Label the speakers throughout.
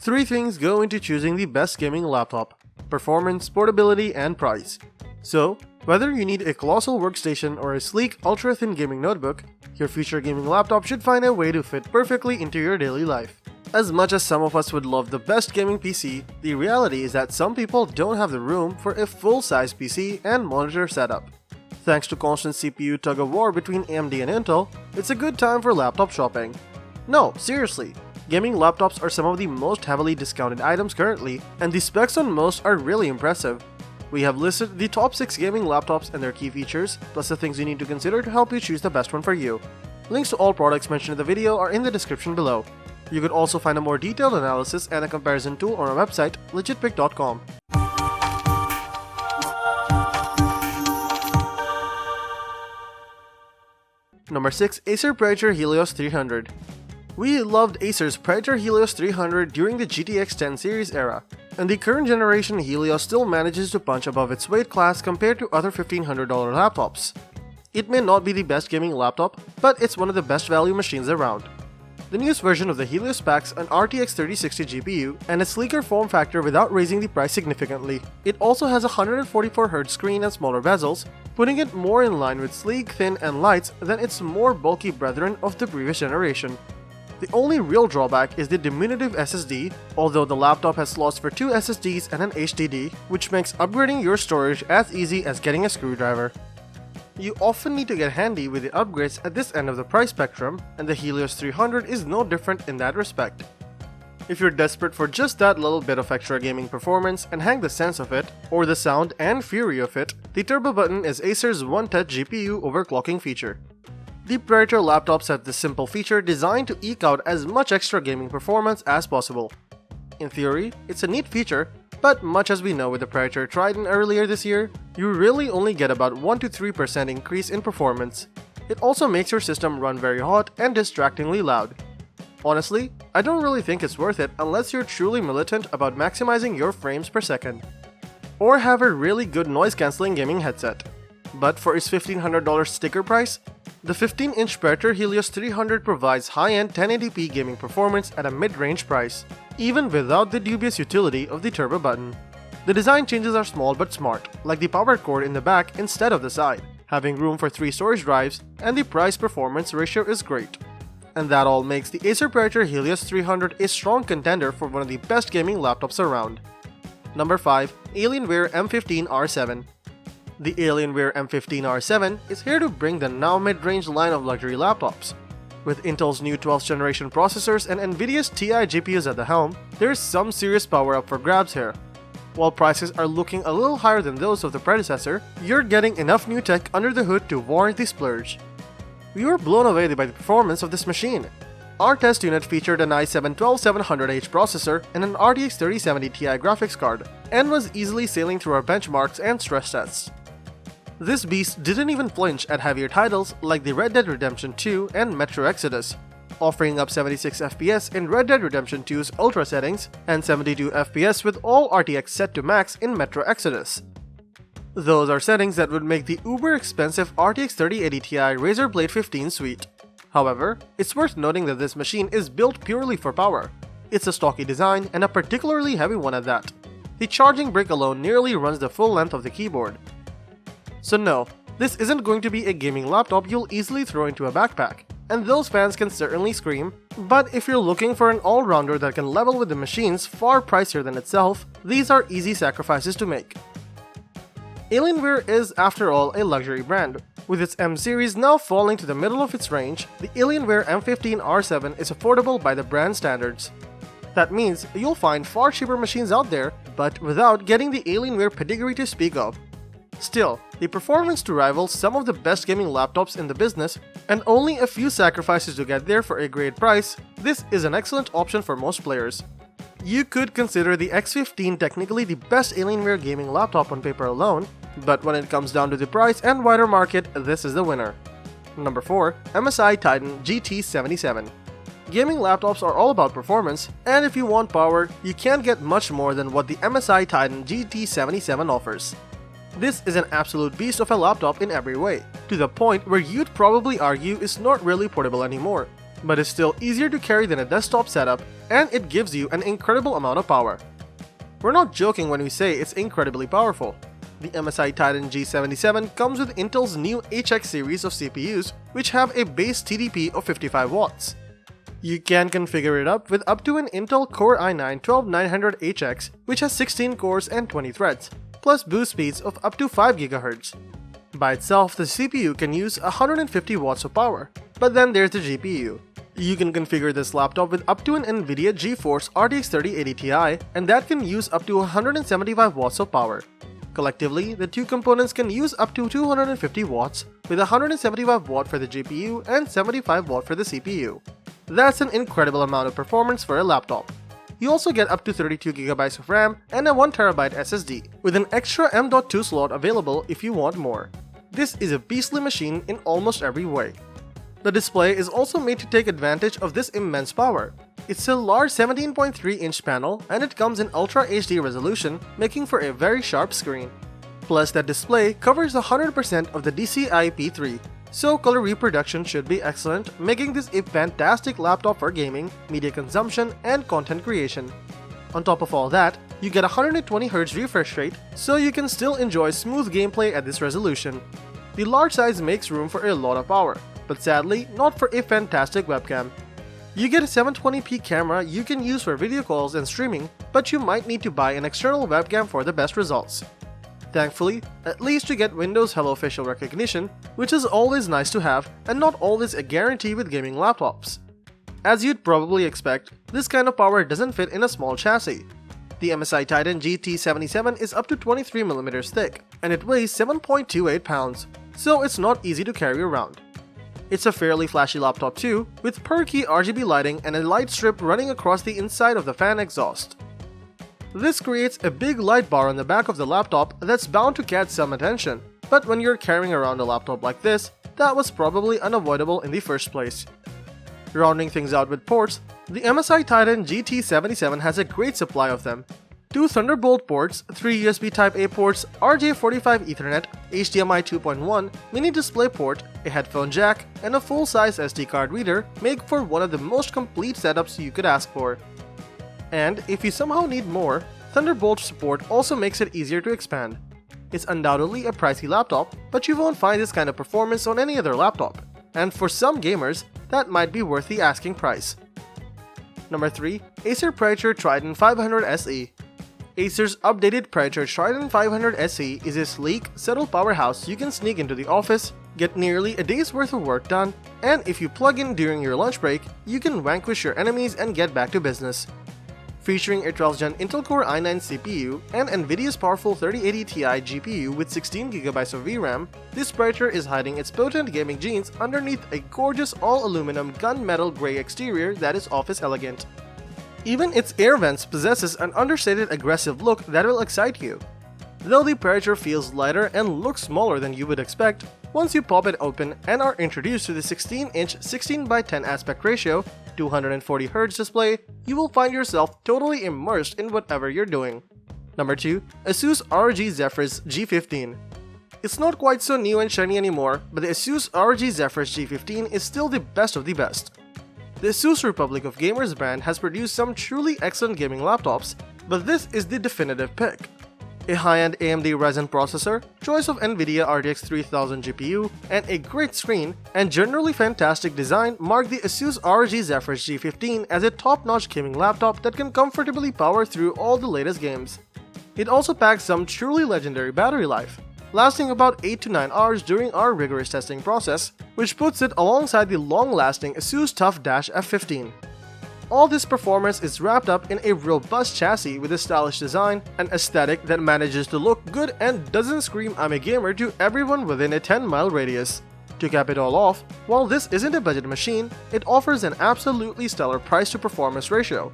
Speaker 1: Three things go into choosing the best gaming laptop: performance, portability, and price. So, whether you need a colossal workstation or a sleek, ultra-thin gaming notebook, your future gaming laptop should find a way to fit perfectly into your daily life. As much as some of us would love the best gaming PC, the reality is that some people don't have the room for a full-size PC and monitor setup. Thanks to constant CPU tug-of-war between AMD and Intel, it's a good time for laptop shopping. No, seriously, gaming laptops are some of the most heavily discounted items currently, and the specs on most are really impressive. We have listed the top 6 gaming laptops and their key features, plus the things you need to consider to help you choose the best one for you. Links to all products mentioned in the video are in the description below. You could also find a more detailed analysis and a comparison tool on our website, legitpick.com. Number 6. Acer Predator Helios 300. We loved Acer's Predator Helios 300 during the GTX 10 series era, and the current generation Helios still manages to punch above its weight class compared to other $1,500 laptops. It may not be the best gaming laptop, but it's one of the best value machines around. The newest version of the Helios packs an RTX 3060 GPU and a sleeker form factor without raising the price significantly. It also has a 144Hz screen and smaller bezels, putting it more in line with sleek, thin, and lights than its more bulky brethren of the previous generation. The only real drawback is the diminutive SSD, although the laptop has slots for 2 SSDs and an HDD, which makes upgrading your storage as easy as getting a screwdriver. You often need to get handy with the upgrades at this end of the price spectrum, and the Helios 300 is no different in that respect. If you're desperate for just that little bit of extra gaming performance and hang the sense of it, or the sound and fury of it, the turbo button is Acer's one-touch GPU overclocking feature. The Predator laptops have this simple feature designed to eke out as much extra gaming performance as possible. In theory, it's a neat feature, but much as we know with the Predator Triton earlier this year, you really only get about 1-3% increase in performance. It also makes your system run very hot and distractingly loud. Honestly, I don't really think it's worth it unless you're truly militant about maximizing your frames per second, or have a really good noise-cancelling gaming headset. But for its $1,500 sticker price, the 15-inch Predator Helios 300 provides high-end 1080p gaming performance at a mid-range price, even without the dubious utility of the turbo button. The design changes are small but smart, like the power cord in the back instead of the side, having room for 3 storage drives, and the price-performance ratio is great. And that all makes the Acer Predator Helios 300 a strong contender for one of the best gaming laptops around. Number 5. Alienware M15 R7. The Alienware M15 R7 is here to bring the now mid-range line of luxury laptops. With Intel's new 12th generation processors and Nvidia's Ti GPUs at the helm, there's some serious power up for grabs here. While prices are looking a little higher than those of the predecessor, you're getting enough new tech under the hood to warrant the splurge. We were blown away by the performance of this machine. Our test unit featured an i7-12700H processor and an RTX 3070 Ti graphics card, and was easily sailing through our benchmarks and stress tests. This beast didn't even flinch at heavier titles like the Red Dead Redemption 2 and Metro Exodus, offering up 76 FPS in Red Dead Redemption 2's Ultra settings and 72 FPS with all RTX set to max in Metro Exodus. Those are settings that would make the uber-expensive RTX 3080 Ti Razer Blade 15 sweet. However, it's worth noting that this machine is built purely for power. It's a stocky design and a particularly heavy one at that. The charging brick alone nearly runs the full length of the keyboard. So no, this isn't going to be a gaming laptop you'll easily throw into a backpack, and those fans can certainly scream, but if you're looking for an all-rounder that can level with the machines far pricier than itself, these are easy sacrifices to make. Alienware is, after all, a luxury brand. With its M series now falling to the middle of its range, the Alienware M15 R7 is affordable by the brand standards. That means you'll find far cheaper machines out there, but without getting the Alienware pedigree to speak of. Still, the performance to rival some of the best gaming laptops in the business, and only a few sacrifices to get there for a great price, this is an excellent option for most players. You could consider the X15 technically the best Alienware gaming laptop on paper alone, but when it comes down to the price and wider market, this is the winner. Number 4. MSI Titan GT77. Gaming laptops are all about performance, and if you want power, you can't get much more than what the MSI Titan GT77 offers. This is an absolute beast of a laptop in every way, to the point where you'd probably argue it's not really portable anymore. but is still easier to carry than a desktop setup, and it gives you an incredible amount of power. We're not joking when we say it's incredibly powerful. The MSI Titan G77 comes with Intel's new HX series of CPUs, which have a base TDP of 55 watts. You can configure it up with up to an Intel Core i9-12900HX, which has 16 cores and 20 threads, plus boost speeds of up to 5 GHz. By itself, the CPU can use 150 watts of power, but then there's the GPU. You can configure this laptop with up to an NVIDIA GeForce RTX 3080 Ti, and that can use up to 175 watts of power. Collectively, the two components can use up to 250 watts, with 175 watt for the GPU and 75 watt for the CPU. That's an incredible amount of performance for a laptop. You also get up to 32GB of RAM and a 1TB SSD, with an extra M.2 slot available if you want more. This is a beastly machine in almost every way. The display is also made to take advantage of this immense power. It's a large 17.3-inch panel and it comes in Ultra HD resolution, making for a very sharp screen. Plus, that display covers 100% of the DCI-P3, so color reproduction should be excellent, making this a fantastic laptop for gaming, media consumption, and content creation. On top of all that, you get 120Hz refresh rate, so you can still enjoy smooth gameplay at this resolution. The large size makes room for a lot of power, but sadly, not for a fantastic webcam. You get a 720p camera you can use for video calls and streaming, but you might need to buy an external webcam for the best results. Thankfully, at least you get Windows Hello facial recognition, which is always nice to have and not always a guarantee with gaming laptops. As you'd probably expect, this kind of power doesn't fit in a small chassis. The MSI Titan GT77 is up to 23mm thick, and it weighs 7.28 pounds, so it's not easy to carry around. It's a fairly flashy laptop too, with per-key RGB lighting and a light strip running across the inside of the fan exhaust. This creates a big light bar on the back of the laptop that's bound to catch some attention, but when you're carrying around a laptop like this, that was probably unavoidable in the first place. Rounding things out with ports, the MSI Titan GT77 has a great supply of them. 2 Thunderbolt ports, 3 USB Type-A ports, RJ45 Ethernet, HDMI 2.1, mini display port, a headphone jack, and a full-size SD card reader make for one of the most complete setups you could ask for. And if you somehow need more, Thunderbolt support also makes it easier to expand. It's undoubtedly a pricey laptop, but you won't find this kind of performance on any other laptop, and for some gamers, that might be worth the asking price. Number 3. Acer Predator Triton 500 SE. Acer's updated Predator Triton 500 SE is a sleek, subtle powerhouse you can sneak into the office, get nearly a day's worth of work done, and if you plug in during your lunch break, you can vanquish your enemies and get back to business. Featuring a 12th-gen Intel Core i9 CPU and NVIDIA's powerful 3080 Ti GPU with 16GB of VRAM, this Predator is hiding its potent gaming genes underneath a gorgeous all-aluminum gunmetal grey exterior that is office elegant. Even its air vents possesses an understated aggressive look that will excite you. Though the Predator feels lighter and looks smaller than you would expect, once you pop it open and are introduced to the 16-inch 16:10 aspect ratio, 240Hz display, you will find yourself totally immersed in whatever you're doing. Number 2. Asus ROG Zephyrus G15. It's not quite so new and shiny anymore, but the Asus ROG Zephyrus G15 is still the best of the best. The Asus Republic of Gamers brand has produced some truly excellent gaming laptops, but this is the definitive pick. A high-end AMD Ryzen processor, choice of NVIDIA RTX 3000 GPU, and a great screen and generally fantastic design mark the Asus ROG Zephyrus G15 as a top-notch gaming laptop that can comfortably power through all the latest games. It also packs some truly legendary battery life, lasting about 8 to 9 hours during our rigorous testing process, which puts it alongside the long-lasting Asus TUF F15. All this performance is wrapped up in a robust chassis with a stylish design and aesthetic that manages to look good and doesn't scream "I'm a gamer" to everyone within a 10-mile radius. To cap it all off, while this isn't a budget machine, it offers an absolutely stellar price-to-performance ratio.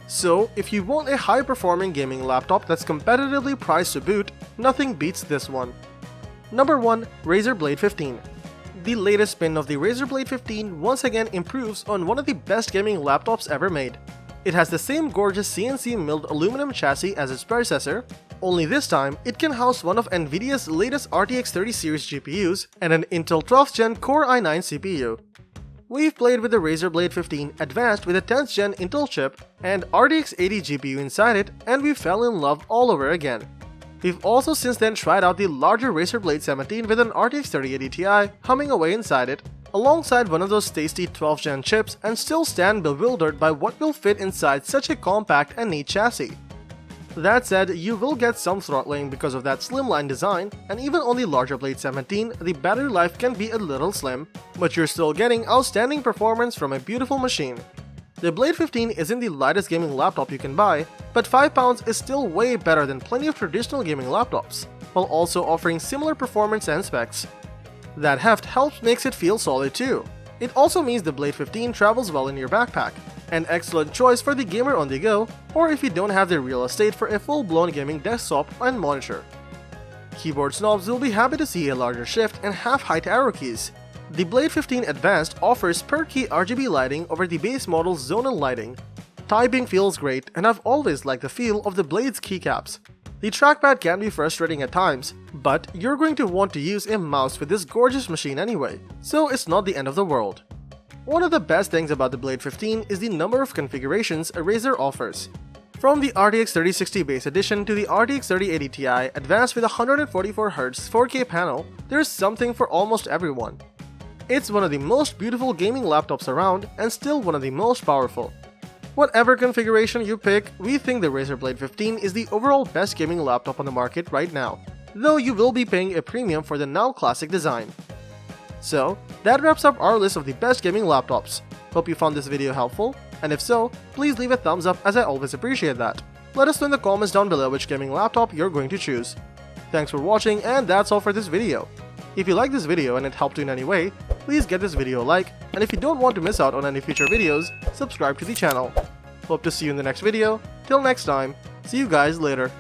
Speaker 1: So, if you want a high-performing gaming laptop that's competitively priced to boot, nothing beats this one. Number 1. Razer Blade 15. The latest spin of the Razer Blade 15 once again improves on one of the best gaming laptops ever made. It has the same gorgeous CNC milled aluminum chassis as its predecessor, only this time it can house one of NVIDIA's latest RTX 30 series GPUs and an Intel 12th Gen Core i9 CPU. we've played with the Razer Blade 15 Advanced with a 10th gen Intel chip and RTX 80 GPU inside it, and we fell in love all over again. We've also since then tried out the larger Razer Blade 17 with an RTX 3080 Ti humming away inside it, alongside one of those tasty 12th gen chips, and still stand bewildered by what will fit inside such a compact and neat chassis. That said, you will get some throttling because of that slimline design, and even on the larger Blade 17, the battery life can be a little slim, but you're still getting outstanding performance from a beautiful machine. The Blade 15 isn't the lightest gaming laptop you can buy, but 5 pounds is still way better than plenty of traditional gaming laptops, while also offering similar performance and specs. That heft helps makes it feel solid too. It also means the Blade 15 travels well in your backpack, an excellent choice for the gamer on the go, or if you don't have the real estate for a full-blown gaming desktop and monitor. Keyboard snobs will be happy to see a larger shift and half-height arrow keys. The Blade 15 Advanced offers per-key RGB lighting over the base model's zonal lighting. Typing feels great, and I've always liked the feel of the Blade's keycaps. The trackpad can be frustrating at times, but you're going to want to use a mouse with this gorgeous machine anyway, so it's not the end of the world. One of the best things about the Blade 15 is the number of configurations Razer offers. From the RTX 3060 base edition to the RTX 3080 Ti Advanced with a 144Hz 4K panel, there's something for almost everyone. It's one of the most beautiful gaming laptops around, and still one of the most powerful. Whatever configuration you pick, we think the Razer Blade 15 is the overall best gaming laptop on the market right now, though you will be paying a premium for the now classic design. So, that wraps up our list of the best gaming laptops. Hope you found this video helpful, and if so, please leave a thumbs up as I always appreciate that. Let us know in the comments down below which gaming laptop you're going to choose. Thanks for watching, and that's all for this video. If you liked this video and it helped you in any way, please get this video a like, and if you don't want to miss out on any future videos, subscribe to the channel. Hope to see you in the next video. Till next time, see you guys later.